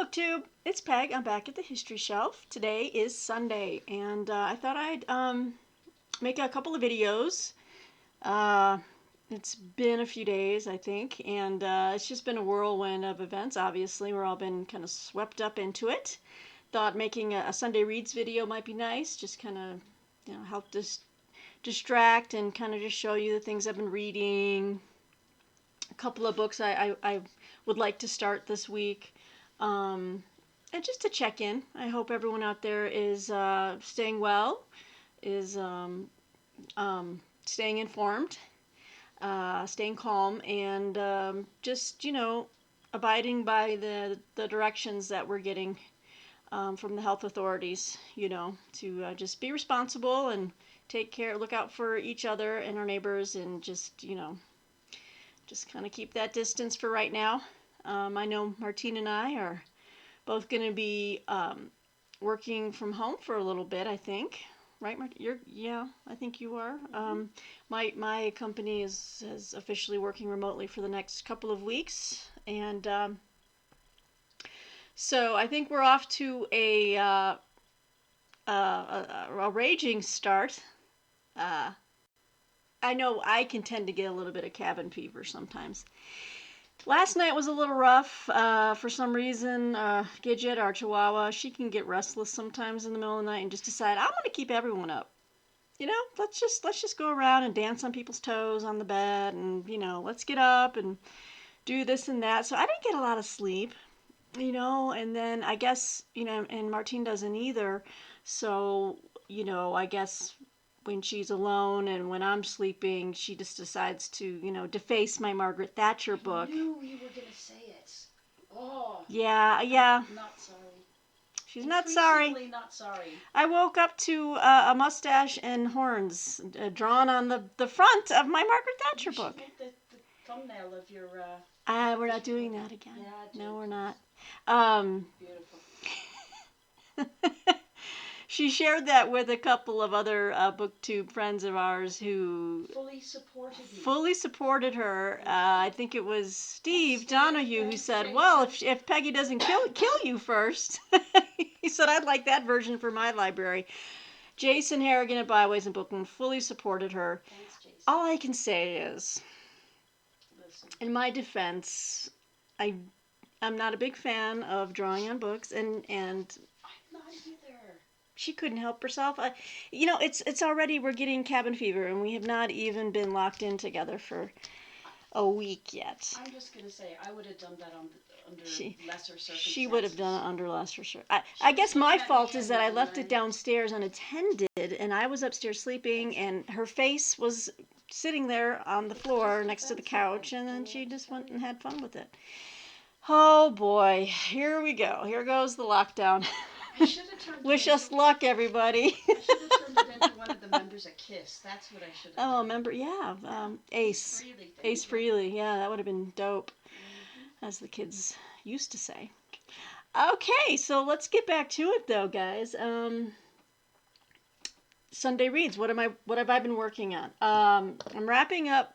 Booktube, it's Peg. I'm back at the History Shelf. Today is Sunday, and I thought I'd make a couple of videos. It's been a few days, I think, and it's just been a whirlwind of events, obviously. We're all been kind of swept up into it. Thought making a Sunday Reads video might be nice, just kind of, help distract and kind of just show you the things I've been reading. A couple of books I would like to start this week. And just to check in, I hope everyone out there is staying well, is staying informed, staying calm, and just, abiding by the directions that we're getting from the health authorities, to just be responsible and take care, look out for each other and our neighbors, and just kind of keep that distance for right now. I know Martine and I are both going to be working from home for a little bit, I think. Right, Martine? I think you are. My company is officially working remotely for the next couple of weeks, and so I think we're off to a raging start. I know I can tend to get a little bit of cabin fever sometimes. Last night was a little rough. For some reason, Gidget, our Chihuahua, she can get restless sometimes in the middle of the night and just decide, I want to keep everyone up. Let's just go around and dance on people's toes on the bed, and let's get up and do this and that. So I didn't get a lot of sleep, and then I guess, and Martine doesn't either. So, I guess when she's alone and when I'm sleeping, she just decides to, deface my Margaret Thatcher book. I knew you were going to say it. Oh. Yeah. I'm not sorry. She's not sorry. Increasingly not sorry. I woke up to a mustache and horns drawn on the front of my Margaret Thatcher book. You should make the thumbnail of your... We're not doing that again. Yeah, no, we're not. Beautiful. She shared that with a couple of other BookTube friends of ours who fully supported her. I think it was Steve Donoghue who said, well, if Peggy doesn't kill you first, he said, I'd like that version for my library. Jason Harrigan at Byways and Bookland fully supported her. Thanks, Jason. All I can say is, listen, in my defense, I'm not a big fan of drawing on books, and I'm not either. she couldn't help herself. It's already, we're getting cabin fever, and we have not even been locked in together for a week yet. I'm just going to say, I would have done that under lesser circumstances. She would have done it under lesser circumstances. I guess my fault is that I left it downstairs unattended, and I was upstairs sleeping, and her face was sitting there on the floor next to the couch, and then she just went and had fun with it. Oh boy, here we go. Here goes the lockdown. I should have turned Wish us luck, everybody. I should have turned it into one of the members a kiss. That's what I should have done. Oh, member, yeah. Ace. Ace Freely. Yeah, that would have been dope, as the kids used to say. Okay, so let's get back to it, though, guys. Sunday Reads. What have I been working on? I'm wrapping up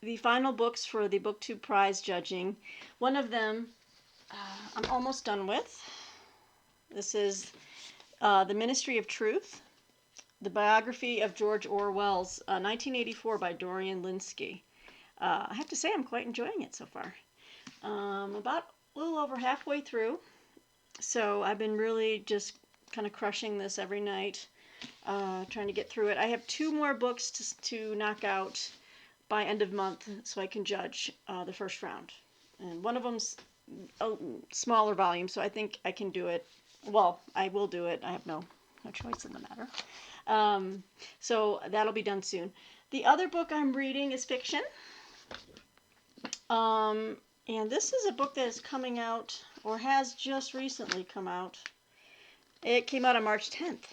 the final books for the BookTube prize judging. One of them I'm almost done with. This is The Ministry of Truth, the biography of George Orwell's 1984 by Dorian Lynskey. I have to say I'm quite enjoying it so far. About a little over halfway through, so I've been really just kind of crushing this every night, trying to get through it. I have 2 more books to knock out by end of month so I can judge the first round. And one of them's a smaller volume, so I think I can do it. Well, I will do it. I have no choice in the matter. So that'll be done soon. The other book I'm reading is fiction. And this is a book that is coming out, or has just recently come out. It came out on March 10th.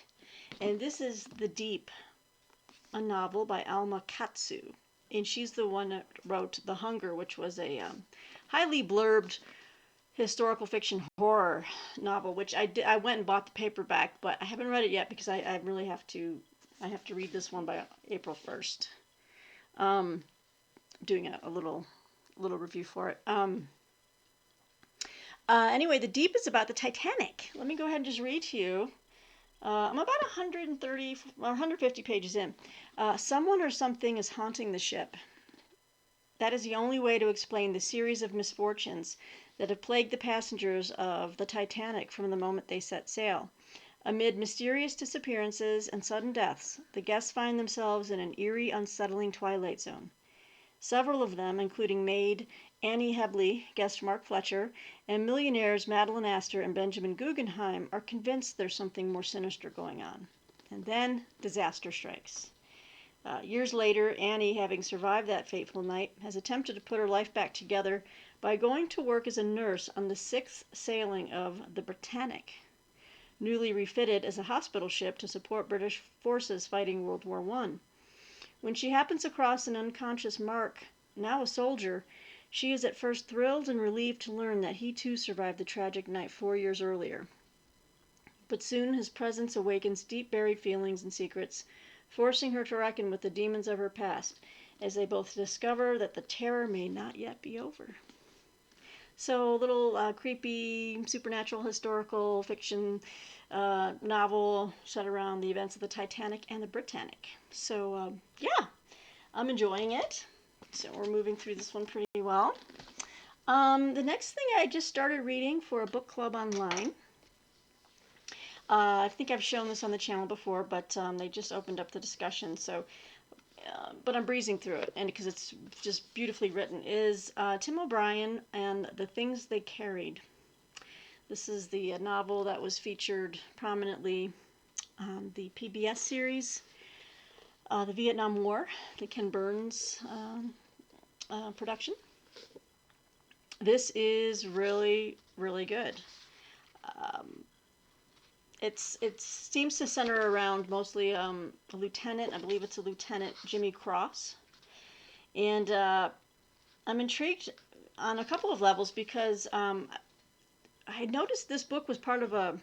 And this is The Deep, a novel by Alma Katsu. And she's the one that wrote The Hunger, which was a highly blurbed historical fiction horror novel, which I went and bought the paperback, but I haven't read it yet because I really have to read this one by April 1st. Doing a little review for it. Anyway, The Deep is about the Titanic. Let me go ahead and just read to you. I'm about 130 or 150 pages in. Someone or something is haunting the ship. That is the only way to explain the series of misfortunes that have plagued the passengers of the Titanic from the moment they set sail. Amid mysterious disappearances and sudden deaths, the guests find themselves in an eerie, unsettling twilight zone. Several of them, including maid Annie Hebley, guest Mark Fletcher, and millionaires Madeline Astor and Benjamin Guggenheim, are convinced there's something more sinister going on. And then disaster strikes. Years later, Annie, having survived that fateful night, has attempted to put her life back together by going to work as a nurse on the sixth sailing of the Britannic, newly refitted as a hospital ship to support British forces fighting World War I. When she happens across an unconscious Mark, now a soldier, she is at first thrilled and relieved to learn that he too survived the tragic night 4 years earlier. But soon his presence awakens deep buried feelings and secrets, forcing her to reckon with the demons of her past, as they both discover that the terror may not yet be over. So, a little creepy, supernatural, historical fiction novel set around the events of the Titanic and the Britannic. So, yeah, I'm enjoying it. So, we're moving through this one pretty well. The next thing I just started reading for a book club online. I think I've shown this on the channel before, but they just opened up the discussion, so but I'm breezing through it, and because it's just beautifully written, is Tim O'Brien and The Things They Carried. This is the novel that was featured prominently on the PBS series, The Vietnam War, the Ken Burns production. This is really, really good. It seems to center around mostly a lieutenant. I believe it's a Lieutenant Jimmy Cross. And I'm intrigued on a couple of levels because I had noticed this book was part of a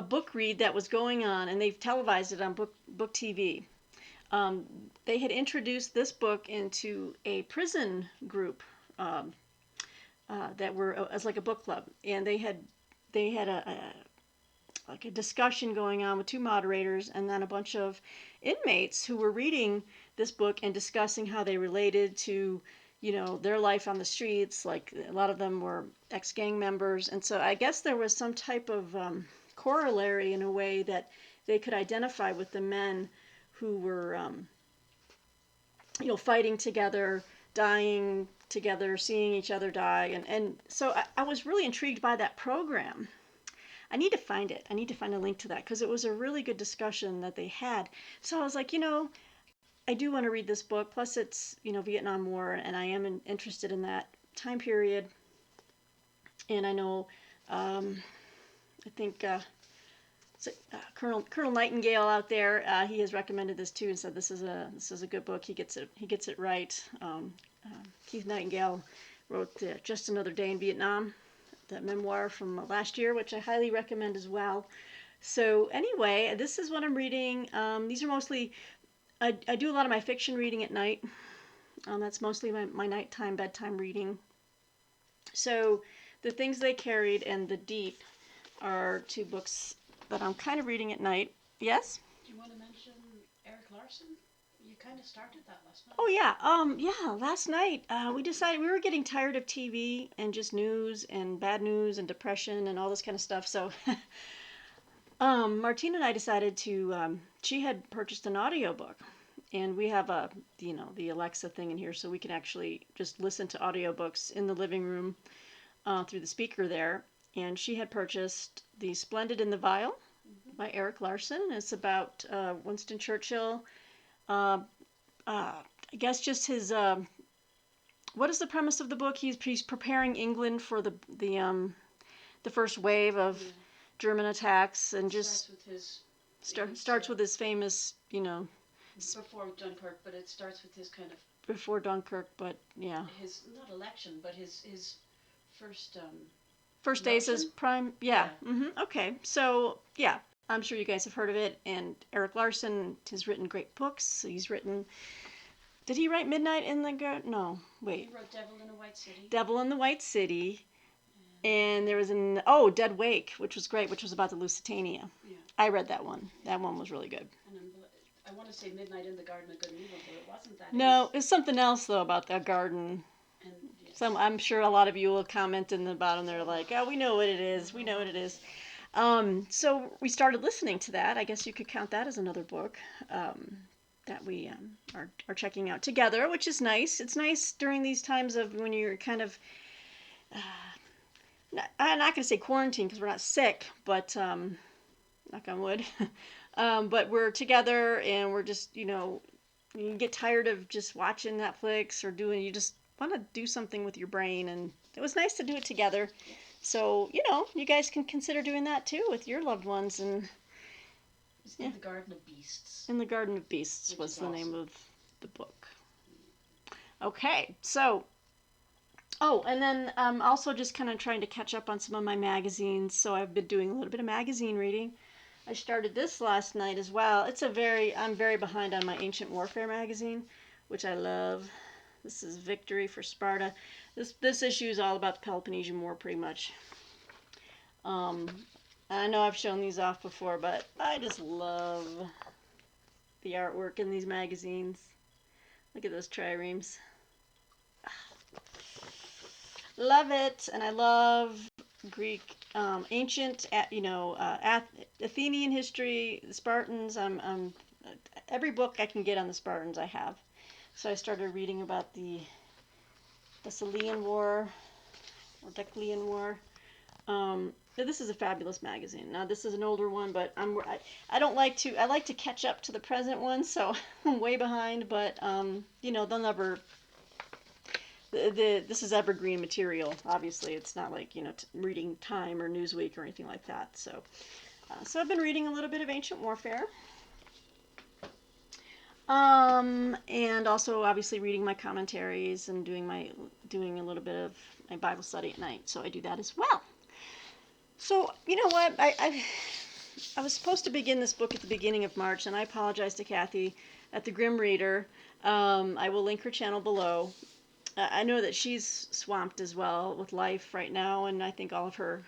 book read that was going on, and they've televised it on book TV. They had introduced this book into a prison group that were as like a book club, and they had a discussion going on with two moderators and then a bunch of inmates who were reading this book and discussing how they related to, their life on the streets. Like, a lot of them were ex-gang members, and so I guess there was some type of corollary in a way that they could identify with the men who were, fighting together, dying together, seeing each other die, and so I was really intrigued by that program. I need to find it. I need to find a link to that because it was a really good discussion that they had. So I was like, I do want to read this book. Plus, it's, Vietnam War, and I am interested in that time period. And I know, I think Colonel Nightingale out there, he has recommended this too and said this is a good book. He gets it right. Keith Nightingale wrote Just Another Day in Vietnam, that memoir from last year, which I highly recommend as well. So anyway, this is what I'm reading. These are mostly, I do a lot of my fiction reading at night. That's mostly my nighttime, bedtime reading. So The Things They Carried and The Deep are two books that I'm kind of reading at night. Yes? Do you want to mention Eric Larson? You kind of started that last night. Oh yeah, last night we decided we were getting tired of TV and just news and bad news and depression and all this kind of stuff. So Martina and I decided to, she had purchased an audiobook, and we have the Alexa thing in here, so we can actually just listen to audiobooks in the living room through the speaker there. And she had purchased The Splendid and the Vile by Eric Larson. It's about Winston Churchill. I guess just his, what is the premise of the book? He's preparing England for the first wave of German attacks, and just starts with his famous, before Dunkirk, but it starts with his kind of before Dunkirk, but yeah, his not election, but his first days as prime, yeah. Okay, so yeah, I'm sure you guys have heard of it. And Eric Larson has written great books. He's written, did he write Midnight in the no, wait. He wrote Devil in the White City. Devil in the White City. And there was Dead Wake, which was great, which was about the Lusitania. Yeah. I read that one. That one was really good. And I want to say Midnight in the Garden of Good and Evil, but it wasn't that. No, it's something else though about that garden. And yes. I'm sure a lot of you will comment in the bottom. They're like, "Oh, we know what it is. We know what it is." So we started listening to that. I guess you could count that as another book that we are checking out together, which is nice. It's nice during these times of when you're kind of I'm not going to say quarantine because we're not sick, but knock on wood. But we're together and we're just, you get tired of just watching Netflix or you just want to do something with your brain. And it was nice to do it together. So, you guys can consider doing that too with your loved ones. And In the Garden of Beasts. In the Garden of Beasts was the name of the book. Okay, so. Oh, and then also just kind of trying to catch up on some of my magazines. So I've been doing a little bit of magazine reading. I started this last night as well. I'm very behind on my Ancient Warfare magazine, which I love. This is Victory for Sparta. This issue is all about the Peloponnesian War, pretty much. I know I've shown these off before, but I just love the artwork in these magazines. Look at those triremes. Love it, and I love Greek, ancient, Athenian history, the Spartans. Every book I can get on the Spartans I have. So I started reading about the Thessalian War or Declian War. This is a fabulous magazine. Now this is an older one, but I like to catch up to the present one, so I'm way behind. But they'll never. This is evergreen material. Obviously, it's not like reading Time or Newsweek or anything like that. So I've been reading a little bit of Ancient Warfare, and also obviously reading my commentaries and doing a little bit of my Bible study at night. So I do that as well. So you know what? I was supposed to begin this book at the beginning of March, and I apologize to Cathie at the Grimm Reader. I will link her channel below. I know that she's swamped as well with life right now, and I think all of her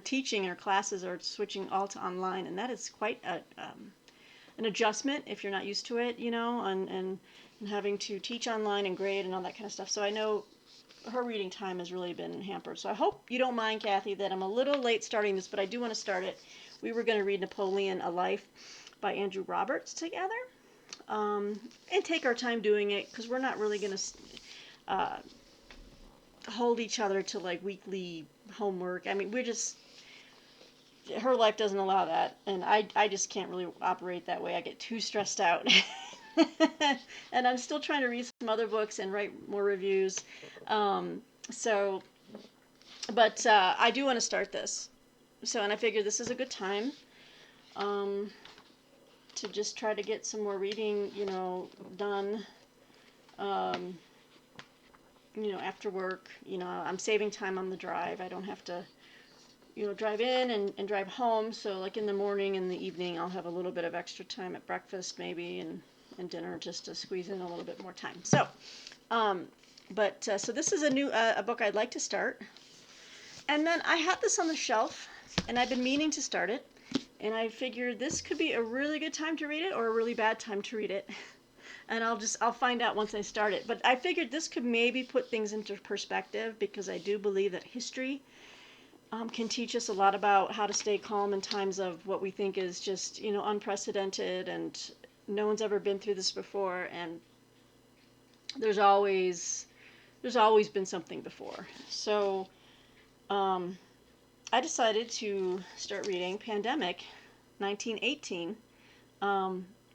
teaching and her classes are switching all to online, and that is quite an adjustment if you're not used to it, and having to teach online and grade and all that kind of stuff. So I know her reading time has really been hampered. So I hope you don't mind, Cathie, that I'm a little late starting this, but I do want to start it. We were going to read Napoleon: A Life by Andrew Roberts together, and take our time doing it because we're not really going to hold each other to like weekly homework. I mean, her life doesn't allow that, and I just can't really operate that way. I get too stressed out. And I'm still trying to read some other books and write more reviews. But I do want to start this. And I figured this is a good time to just try to get some more reading, done. After work, I'm saving time on the drive. I don't have to, drive in and drive home. So like in the morning and the evening, I'll have a little bit of extra time at breakfast maybe and dinner just to squeeze in a little bit more time. So, so this is a book I'd like to start. And then I had this on the shelf and I've been meaning to start it. And I figured this could be a really good time to read it or a really bad time to read it. And I'll find out once I start it. But I figured this could maybe put things into perspective because I do believe that history can teach us a lot about how to stay calm in times of what we think is just, unprecedented and no one's ever been through this before. And there's always been something before. So I decided to start reading Pandemic 1918.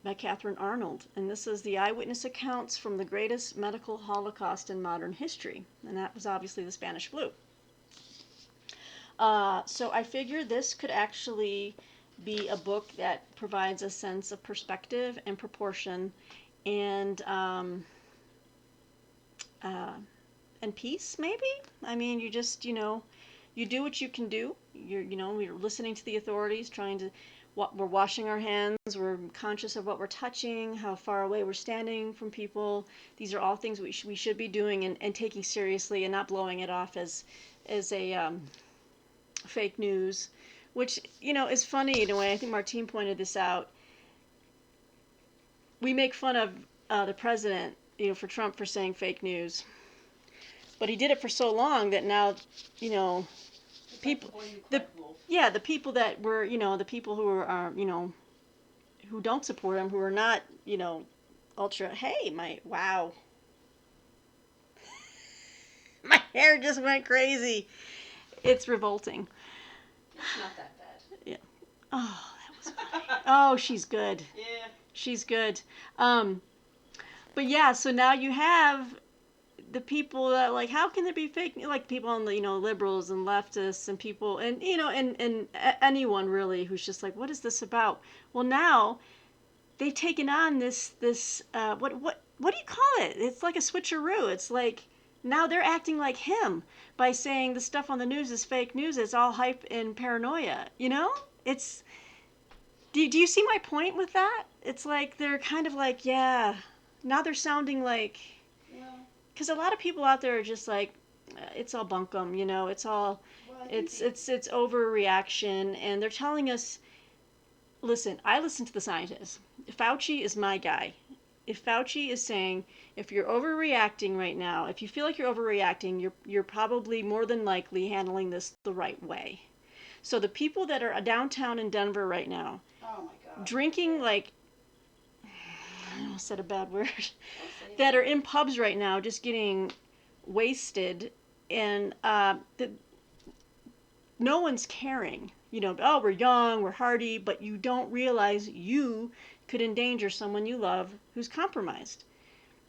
By Catherine Arnold, and this is the eyewitness accounts from the greatest medical holocaust in modern history, and that was obviously the Spanish flu. So I figured this could actually be a book that provides a sense of perspective and proportion, and peace, maybe. I mean, you just you do what you can do. We're listening to the authorities, trying to. We're washing our hands, we're conscious of what we're touching, how far away we're standing from people. These are all things we should be doing and taking seriously and not blowing it off as as a fake news, which is funny in a way. I think Martine pointed this out. We make fun of the president, for Trump for saying fake news, but he did it for so long that now, people, the people that were, the people who are, who don't support him, who are not, ultra. Hey, wow, my hair just went crazy. It's revolting. It's not that bad. Yeah. Oh, that was funny. Oh, she's good. Yeah. She's good. But yeah, so now you have the people that like, how can there be fake, like people on the, liberals and leftists and people and, and anyone really who's just like, what is this about? Well, now they've taken on this, what do you call it? It's like a switcheroo. It's like, now they're acting like him by saying the stuff on the news is fake news. It's all hype and paranoia, It's, do you see my point with that? It's like they're kind of like, yeah, now they're sounding like, because a lot of people out there are just like, it's all bunkum, it's all, it's overreaction, and they're telling us, listen, I listen to the scientists. Fauci is my guy. If Fauci is saying, if you're overreacting right now, if you feel like you're overreacting, you're probably more than likely handling this the right way. So the people that are downtown in Denver right now, oh my God, drinking like, I almost said a bad word, that are in pubs right now just getting wasted, and no one's caring. Oh, we're young, we're hardy, but you don't realize you could endanger someone you love who's compromised.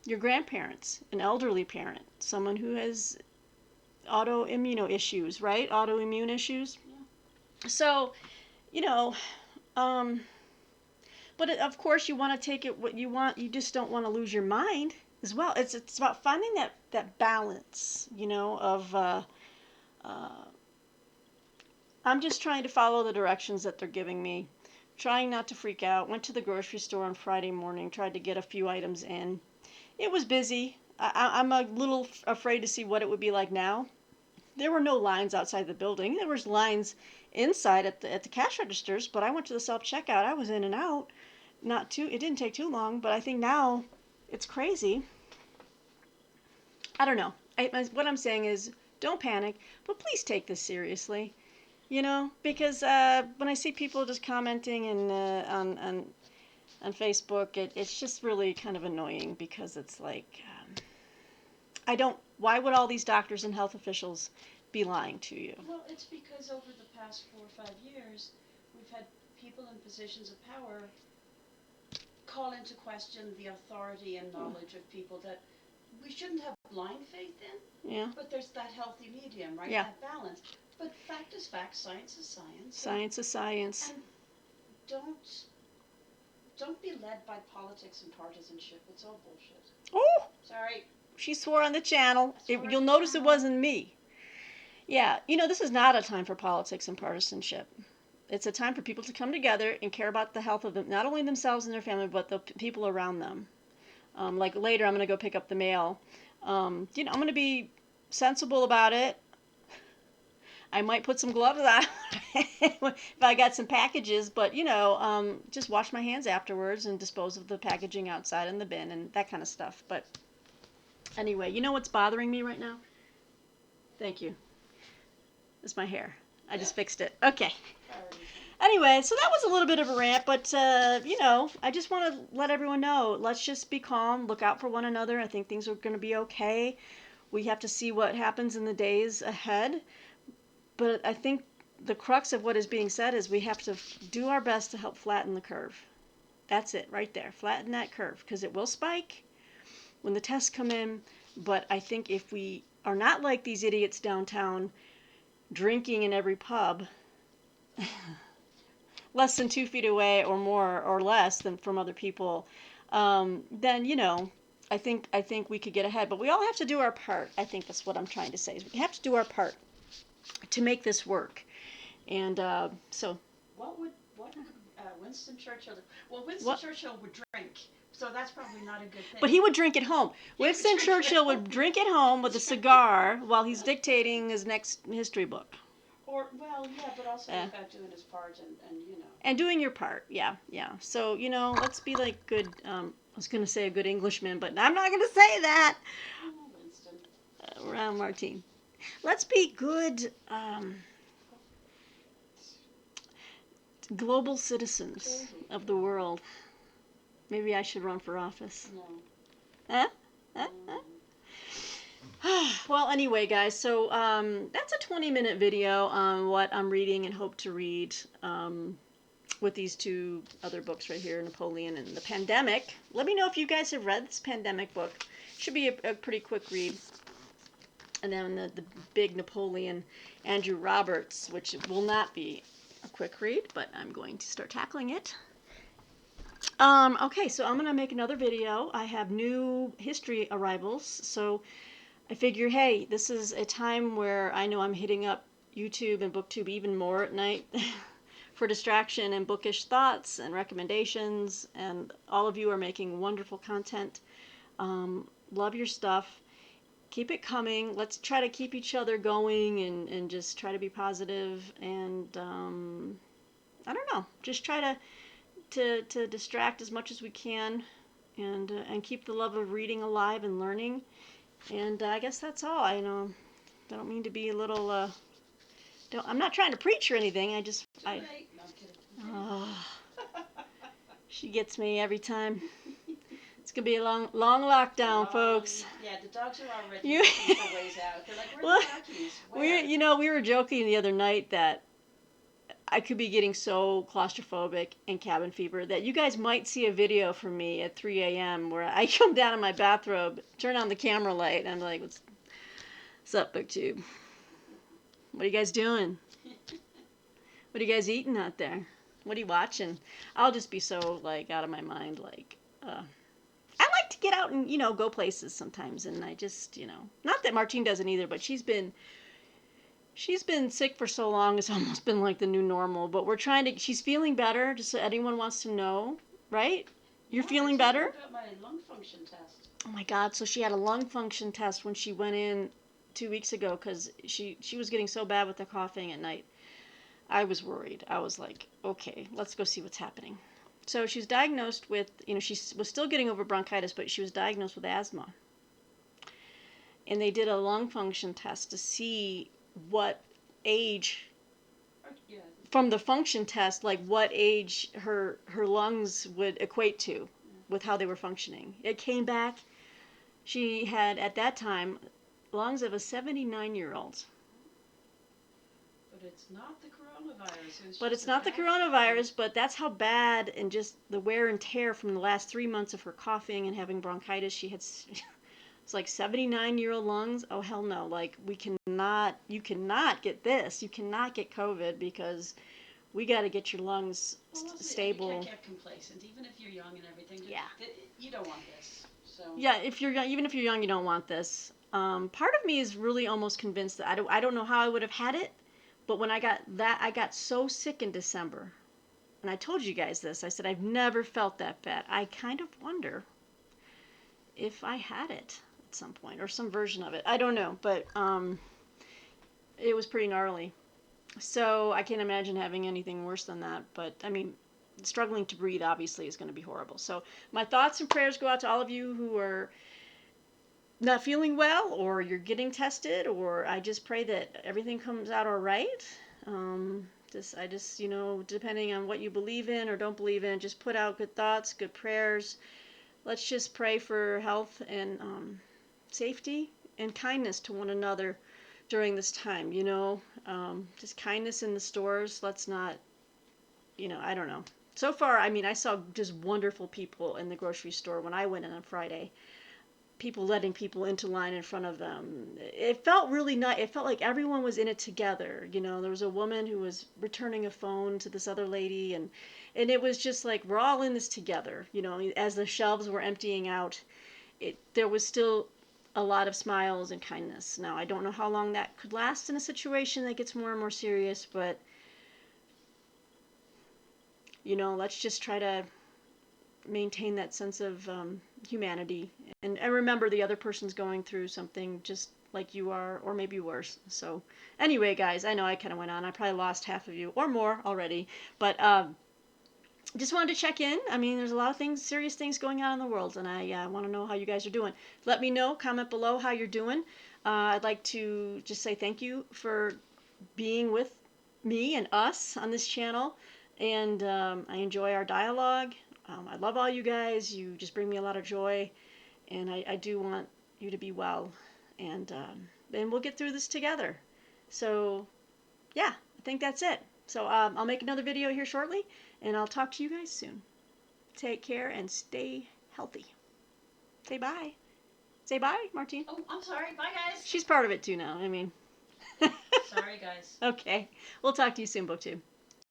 Your grandparents, an elderly parent, someone who has autoimmune issues, right? Autoimmune issues. Yeah. So, but of course you want to take it what you want. You just don't want to lose your mind as well. It's about finding that balance, of I'm just trying to follow the directions that they're giving me, trying not to freak out. Went to the grocery store on Friday morning, tried to get a few items in. It was busy. I'm a little afraid to see what it would be like now. There were no lines outside the building. There was lines inside at the cash registers, but I went to the self-checkout. I was in and out. It didn't take too long, but I think now it's crazy. I don't know. What I'm saying is, don't panic, but please take this seriously. Because when I see people just commenting and on Facebook, it's just really kind of annoying, because it's like, why would all these doctors and health officials be lying to you? Well, it's because over the past 4 or 5 years, we've had people in positions of power call into question the authority and knowledge of people that we shouldn't have blind faith in. Yeah. But there's that healthy medium, right? Yeah. That balance. But fact is fact, science is science. Science is science. And don't be led by politics and partisanship. It's all bullshit. Oh! Sorry. She swore on the channel. You'll notice it wasn't me. Yeah, this is not a time for politics and partisanship. It's a time for people to come together and care about the health of them, not only themselves and their family, but the people around them. Like later, I'm going to go pick up the mail. I'm going to be sensible about it. I might put some gloves on if I got some packages, but just wash my hands afterwards and dispose of the packaging outside in the bin and that kind of stuff. But anyway, you know what's bothering me right now? Thank you. It's my hair. I just fixed it. Okay. Anyway, so that was a little bit of a rant, but I just want to let everyone know, let's just be calm, look out for one another. I think things are going to be okay. We have to see what happens in the days ahead. But I think the crux of what is being said is we have to do our best to help flatten the curve. That's it right there. Flatten that curve, because it will spike when the tests come in. But I think if we are not like these idiots downtown drinking in every pub, less than 2 feet away or more or less than from other people, then, I think we could get ahead. But we all have to do our part. I think that's what I'm trying to say, is we have to do our part to make this work. And so What would Winston Churchill. Well, Winston What? Churchill would drink, so that's probably not a good thing. But he would drink at home. He would Winston drink at Churchill would home. drink at home with a cigar while he's dictating his next history book. Or, well, yeah, but also Yeah. about doing his part and you know. And doing your part, yeah, yeah. So, you know, let's be like good, I was going to say a good Englishman, but I'm not going to say that. Oh, Winston. Around Martine. Let's be good global citizens of the world. Maybe I should run for office. No. Huh? Huh? Huh? Well, anyway, guys, so that's a 20-minute video on what I'm reading and hope to read with these two other books right here, Napoleon and The Pandemic. Let me know if you guys have read this Pandemic book. Should be a pretty quick read. And then the big Napoleon, Andrew Roberts, which will not be a quick read, but I'm going to start tackling it. Okay, so I'm going to make another video. I have new history arrivals, so I figure, hey, this is a time where I know I'm hitting up YouTube and BookTube even more at night for distraction and bookish thoughts and recommendations, and all of you are making wonderful content. Love your stuff. Keep it coming. Let's try to keep each other going and just try to be positive and I don't know, just try to distract as much as we can and keep the love of reading alive and learning. And I guess that's all. I know I don't mean to be a little I'm not trying to preach or anything. I just No, I'm kidding. oh, she gets me every time. It's gonna be a long lockdown, folks. Yeah, the dogs are already You- looking for ways out. They're like, where are the Rockies? Where? We were joking the other night that I could be getting so claustrophobic and cabin fever that you guys might see a video from me at 3 a.m. where I come down in my bathrobe, turn on the camera light, and I'm like, what's up, BookTube? What are you guys doing? What are you guys eating out there? What are you watching? I'll just be so, like, out of my mind, like, I like to get out and, you know, go places sometimes, and I just, you know, not that Martine doesn't either, but she's been sick for so long, it's almost been like the new normal, but we're trying to, she's feeling better, just so anyone wants to know, right? You're feeling better? I got my lung function test. Oh my God, so she had a lung function test when she went in 2 weeks ago because she was getting so bad with the coughing at night. I was worried. I was like, okay, let's go see what's happening. So she was diagnosed with, you know, she was still getting over bronchitis, but she was diagnosed with asthma. And they did a lung function test to see what age, Yeah. from the function test, like what age her lungs would equate to with how they were functioning. It came back, she had at that time lungs of a 79-year-old. But it's not the coronavirus. But it's not the coronavirus, but that's how bad and just the wear and tear from the last 3 months of her coughing and having bronchitis. She had, it's like 79-year-old lungs. Oh, hell no. Like, you cannot get this. You cannot get COVID because we got to get your lungs stable. You can't get complacent, even if you're young and everything. Yeah. You don't want this. So. Yeah, even if you're young, you don't want this. Part of me is really almost convinced that I don't know how I would have had it. But when I got so sick in December, and I told you guys this, I said, I've never felt that bad. I kind of wonder if I had it at some point, or some version of it. I don't know, but it was pretty gnarly. So I can't imagine having anything worse than that. But, I mean, struggling to breathe, obviously, is going to be horrible. So my thoughts and prayers go out to all of you who are not feeling well, or you're getting tested, or I just pray that everything comes out all right. I just, you know, depending on what you believe in or don't believe in, just put out good thoughts, good prayers. Let's just pray for health and safety and kindness to one another during this time, you know. Just kindness in the stores. Let's not, you know, I don't know. So far, I mean, I saw just wonderful people in the grocery store when I went in on Friday. People letting people into line in front of them. It felt really nice. It felt like everyone was in it together. You know, there was a woman who was returning a phone to this other lady, and it was just like, we're all in this together. You know, as the shelves were emptying out, there was still a lot of smiles and kindness. Now, I don't know how long that could last in a situation that gets more and more serious, but you know, let's just try to maintain that sense of humanity, and remember the other person's going through something just like you are, or maybe worse. So anyway, guys, I know I kind of went on. I probably lost half of you or more already, but just wanted to check in. I mean, there's a lot of things, serious things going on in the world, and I want to know how you guys are doing. Let me know, comment below how you're doing. I'd like to just say thank you for being with me and us on this channel, and I enjoy our dialogue. I love all you guys. You just bring me a lot of joy, and I do want you to be well, and we'll get through this together. So, yeah, I think that's it. So I'll make another video here shortly, and I'll talk to you guys soon. Take care and stay healthy. Say bye. Say bye, Martine. Oh, I'm sorry. Bye, guys. She's part of it too now. I mean. Sorry, guys. Okay. We'll talk to you soon, BookTube.